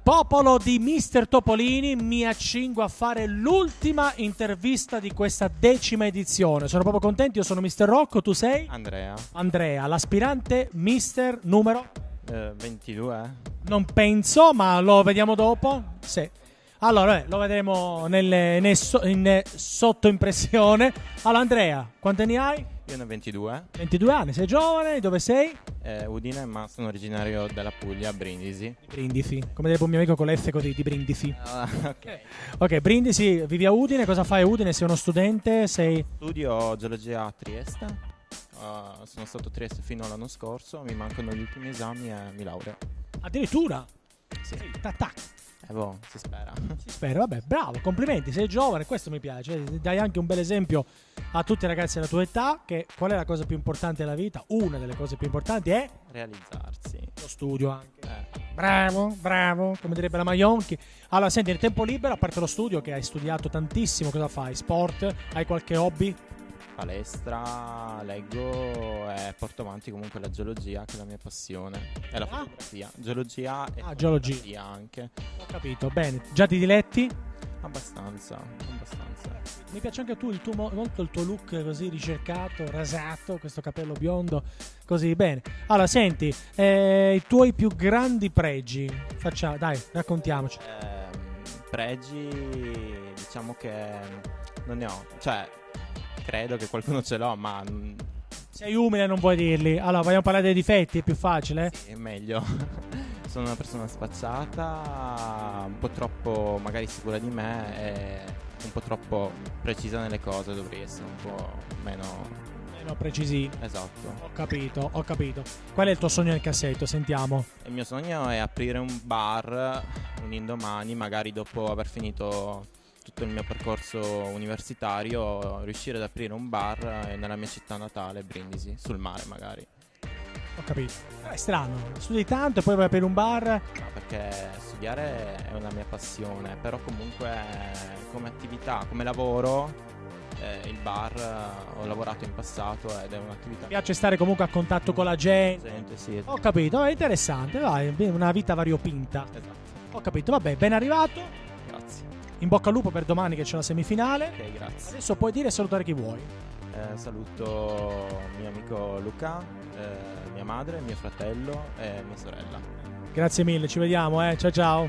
Popolo di Mister Topolini, mi accingo a fare l'ultima intervista di questa 10ª edizione. Sono proprio contento, io sono Mister Rocco, tu sei? Andrea, l'aspirante Mister numero? 22. Non penso, ma lo vediamo dopo. Sì. Allora, lo vedremo in sottoimpressione. Allora, Andrea, quanti anni hai? Io ne ho 22. 22 anni, sei giovane, dove sei? Udine, ma sono originario della Puglia, Brindisi. Brindisi, come direbbe un mio amico con l'F così, di Brindisi. Ok. Ok, Brindisi, vivi a Udine, cosa fai a Udine? Sei uno studente? Studio geologia a Trieste. Sono stato a Trieste fino all'anno scorso, mi mancano gli ultimi esami e mi laureo. Addirittura? Sì. Tac. Si spera. Si spera, vabbè, bravo, complimenti, sei giovane, questo mi piace. Dai anche un bel esempio a tutti i ragazzi della tua età, che qual è la cosa più importante della vita? Una delle cose più importanti è realizzarsi. Lo studio anche. Bravo, come direbbe la Maionchi. Allora, senti, nel tempo libero, a parte lo studio, che hai studiato tantissimo, cosa fai? Sport? Hai qualche hobby? Palestra, leggo e porto avanti comunque la geologia, che è la mia passione. E la fotografia. Geologia e fotografia anche. Ho capito, bene. Già ti diletti? Abbastanza. Mi piace anche tu, molto il tuo look così ricercato, rasato, questo capello biondo, così, bene. Allora, senti, i tuoi più grandi pregi, dai, raccontiamoci. Pregi, diciamo che non ne ho, cioè, credo che qualcuno ce l'ho, ma... Sei umile e non vuoi dirli. Allora, vogliamo parlare dei difetti, è più facile? Sì, è meglio. Sono una persona spacciata, un po' troppo magari sicura di me e un po' troppo precisa nelle cose, dovrei essere un po' meno precisi. Esatto. Ho capito. Qual è il tuo sogno nel cassetto? Sentiamo. Il mio sogno è aprire un bar un indomani, magari dopo aver finito tutto il mio percorso universitario, riuscire ad aprire un bar nella mia città natale, Brindisi, sul mare magari. Ho capito. È strano, studi tanto e poi vai a aprire un bar? No, perché studiare è una mia passione, però comunque come attività, come lavoro, il bar ho lavorato in passato ed è un'attività. Mi piace stare comunque a contatto con la gente. Sì. Ho capito, è interessante, vai, una vita variopinta. Esatto. Ho capito, vabbè, ben arrivato. Grazie. In bocca al lupo per domani che c'è la semifinale. Ok, grazie. Adesso puoi dire e salutare chi vuoi. Saluto mio amico Luca, mia madre, mio fratello e mia sorella. Grazie mille, ci vediamo, ciao.